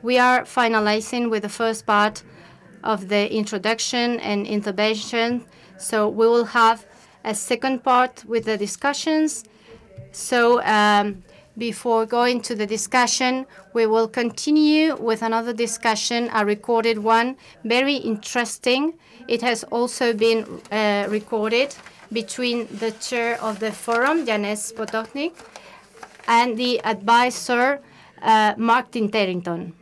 We are finalizing with the first part of the introduction and intervention. So we will have a second part with the discussions. So before going to the discussion, we will continue with another discussion, a recorded one, very interesting. It has also been recorded between the chair of the forum, Janez Potočnik, and the advisor, Mark Tinterington.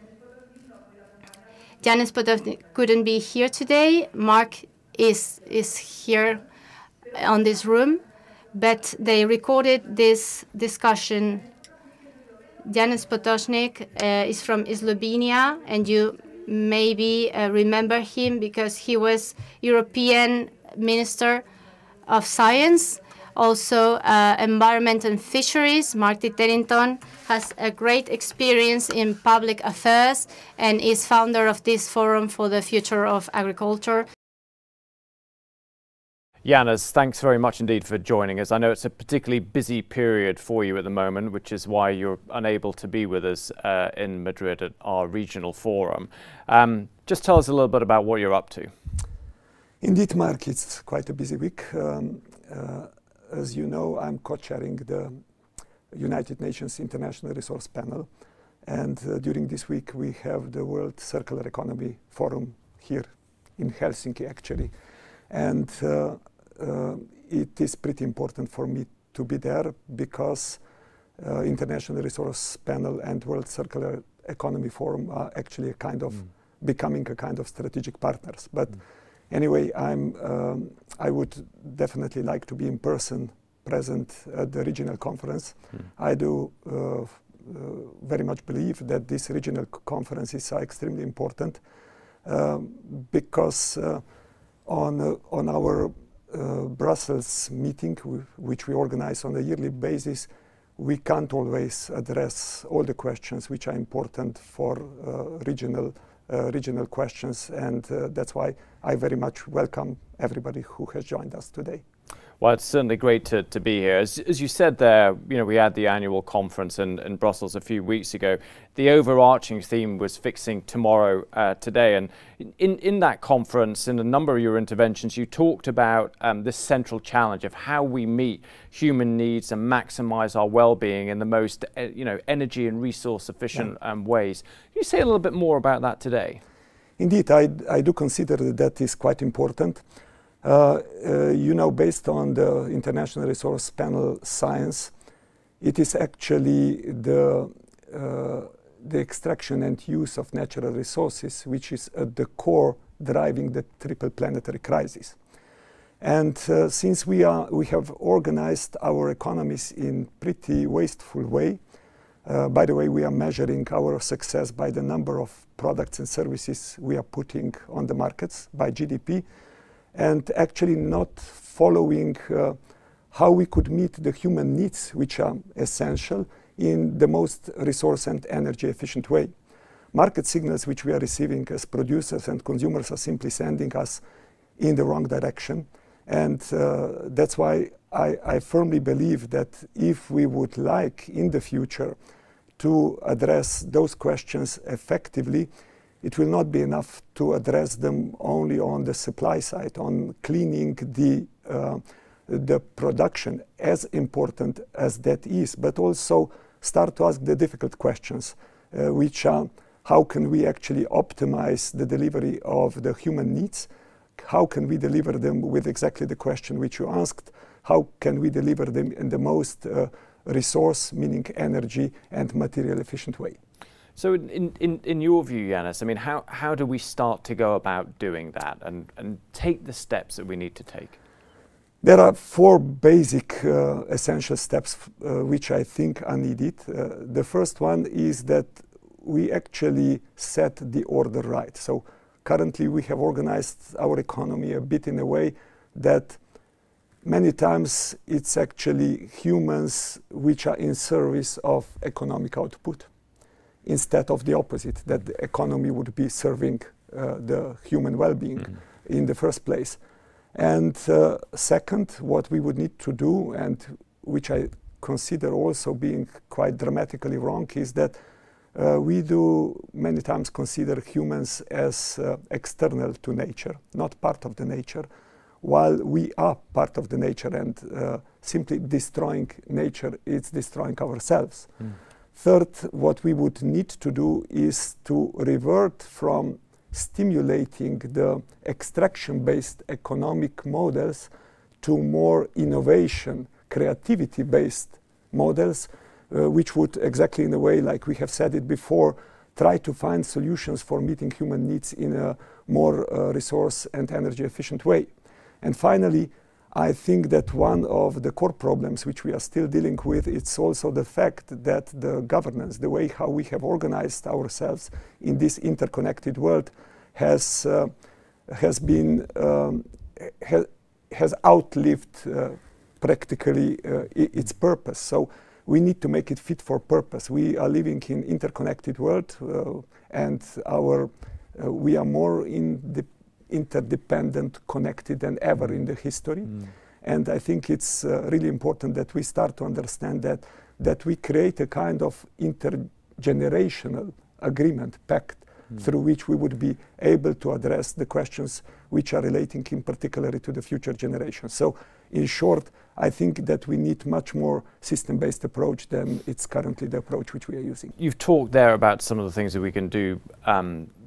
Janez Potočnik couldn't be here today. Mark is here on this room, but they recorded this discussion. Janez Potočnik is from Slovenia, and you maybe remember him because he was European Minister of Science, also Environment and Fisheries. Mark Tinterington has a great experience in public affairs and is founder of this Forum for the Future of Agriculture. Janez, thanks very much indeed for joining us. I know it's a particularly busy period for you at the moment, which is why you're unable to be with us in Madrid at our regional forum. Just tell us a little bit about what you're up to. Indeed, Mark, it's quite a busy week. As you know, I'm co-chairing the United Nations International Resource Panel. And during this week, we have the World Circular Economy Forum here in Helsinki, actually. And it is pretty important for me to be there because International Resource Panel and World Circular Economy Forum are actually a kind of becoming a kind of strategic partners. But anyway, I would definitely like to be in person present at the regional conference. I do very much believe that these regional conferences are extremely important because on our Brussels meeting, which we organize on a yearly basis, we can't always address all the questions which are important for regional questions, and that's why I very much welcome everybody who has joined us today. Well, it's certainly great to be here. As you said there, you know, we had the annual conference in Brussels a few weeks ago. The overarching theme was fixing tomorrow today. And in that conference, in a number of your interventions, you talked about this central challenge of how we meet human needs and maximize our well-being in the most energy and resource efficient ways. Can you say a little bit more about that today? Indeed, I do consider that is quite important. You know, based on the International Resource Panel science, it is actually the extraction and use of natural resources which is at the core driving the triple planetary crisis. And since we have organized our economies in pretty wasteful way, by the way, we are measuring our success by the number of products and services we are putting on the markets by GDP, and actually not following how we could meet the human needs, which are essential, in the most resource and energy efficient way. Market signals which we are receiving as producers and consumers are simply sending us in the wrong direction. And that's why I firmly believe that if we would like in the future to address those questions effectively, it will not be enough to address them only on the supply side, on cleaning the production, as important as that is, but also start to ask the difficult questions, which are how can we actually optimize the delivery of the human needs? How can we deliver them with exactly the question which you asked? How can we deliver them in the most resource, meaning energy and material efficient way? So in your view, Janez, I mean, how do we start to go about doing that and take the steps that we need to take? There are four basic essential steps which I think are needed. The first one is that we actually set the order right. So currently we have organized our economy a bit in a way that many times it's actually humans which are in service of economic output, instead of the opposite, that the economy would be serving the human well-being in the first place. And second, what we would need to do, and which I consider also being quite dramatically wrong, is that we do many times consider humans as external to nature, not part of the nature, while we are part of the nature, and simply destroying nature is destroying ourselves. Third, what we would need to do is to revert from stimulating the extraction-based economic models to more innovation, creativity-based models, which would, exactly in a way like we have said it before, try to find solutions for meeting human needs in a more resource and energy efficient way. And finally, I think that one of the core problems which we are still dealing with is also the fact that the governance, the way how we have organized ourselves in this interconnected world has outlived practically its purpose. So we need to make it fit for purpose. We are living in interconnected world, and we are more interdependent, connected than ever in the history. And I think it's really important that we start to understand that we create a kind of intergenerational agreement, pact, through which we would be able to address the questions which are relating in particular to the future generations. So in short, I think that we need much more system-based approach than it's currently the approach which we are using. You've talked there about some of the things that we can do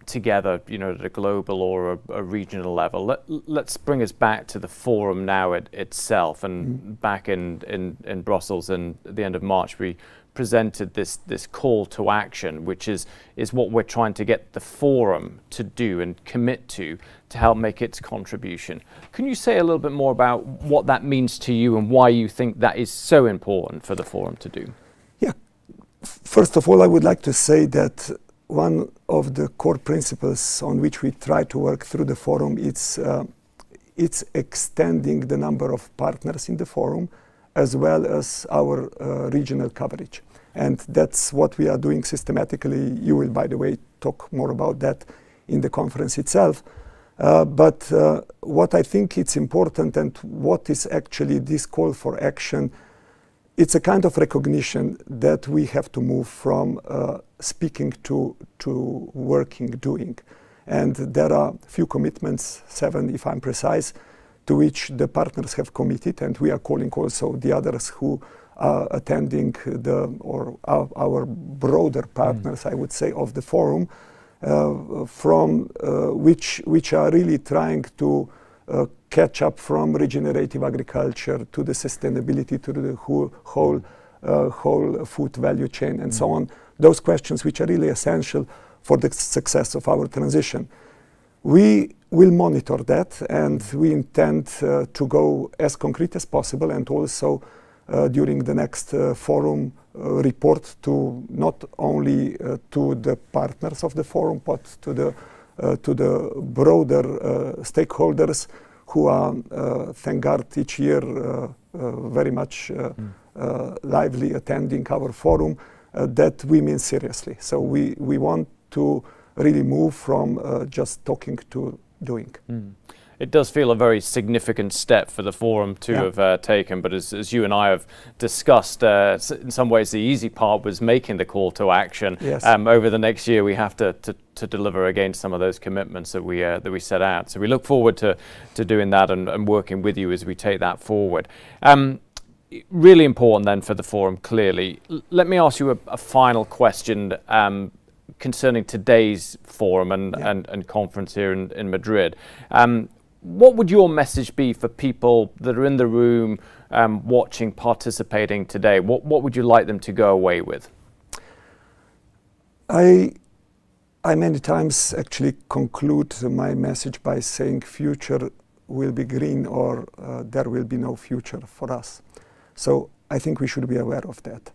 together, you know, at a global or a regional level. Let's bring us back to the forum now itself. And back in Brussels, and at the end of March, we presented this call to action, which is what we're trying to get the forum to do and commit to help make its contribution. Can you say a little bit more about what that means to you and why you think that is so important for the forum to do? Yeah, first of all, I would like to say that one of the core principles on which we try to work through the forum is it's extending the number of partners in the forum as well as our regional coverage. And that's what we are doing systematically. You will, by the way, talk more about that in the conference itself. But what I think it's important, and what is actually this call for action, it's a kind of recognition that we have to move from speaking to working, doing. And there are few commitments, 7 if I'm precise, to which the partners have committed, and we are calling also the others who are attending our broader partners, I would say, of the forum, which are really trying to catch up from regenerative agriculture to the sustainability to the whole food value chain and so on. Those questions which are really essential for the success of our transition. We will monitor that, and we intend to go as concrete as possible, and also during the next forum report to not only to the partners of the forum, but to the broader stakeholders who are, thank God, each year very much lively attending our forum, that we mean seriously. So we want to really move from just talking to doing. It does feel a very significant step for the forum to have taken, but as you and I have discussed, in some ways the easy part was making the call to action. Yes. Over the next year we have to deliver against some of those commitments that we set out. So we look forward to doing that and working with you as we take that forward. Really important then for the forum, clearly. Let me ask you a final question concerning today's forum and conference here in Madrid. What would your message be for people that are in the room watching, participating today? What would you like them to go away with? I many times actually conclude my message by saying future will be green, or there will be no future for us. So I think we should be aware of that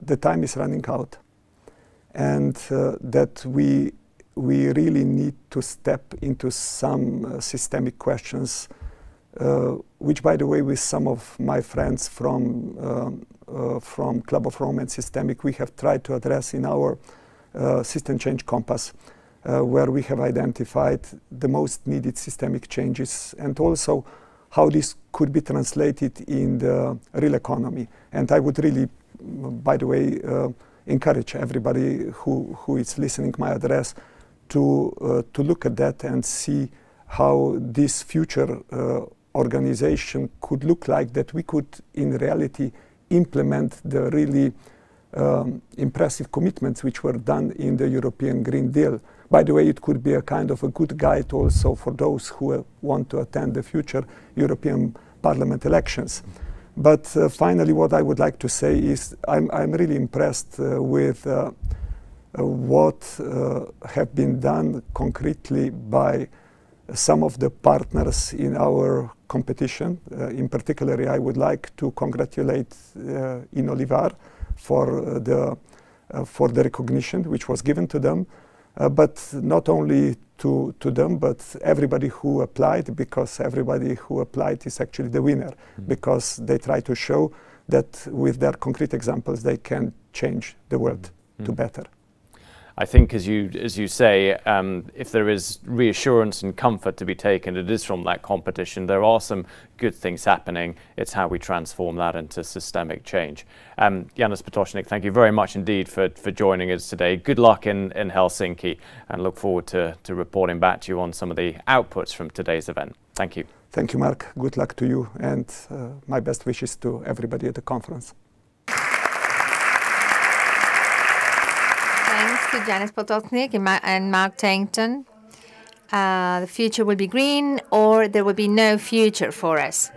the time is running out, and that we really need to step into some systemic questions, which, by the way, with some of my friends from Club of Rome and Systemic, we have tried to address in our System Change Compass, where we have identified the most needed systemic changes, and also how this could be translated in the real economy. And I would really by the way, encourage everybody who is listening my address to look at that and see how this future organization could look like, that we could in reality implement the really impressive commitments which were done in the European Green Deal. By the way, it could be a kind of a good guide also for those who want to attend the future European Parliament elections. But finally, what I would like to say is I'm really impressed with what have been done concretely by some of the partners in our competition. In particular, I would like to congratulate Inolivar for the recognition which was given to them, but not only to them, but everybody who applied, because everybody who applied is actually the winner, because they try to show that with their concrete examples they can change the world to better. I think, as you say, if there is reassurance and comfort to be taken, it is from that competition. There are some good things happening. It's how we transform that into systemic change. Jānis Potočnik, thank you very much indeed for joining us today. Good luck in Helsinki, and look forward to reporting back to you on some of the outputs from today's event. Thank you. Thank you, Mark. Good luck to you, and my best wishes to everybody at the conference. To Jānis Potočnik and Mark Tainton. The future will be green, or there will be no future for us.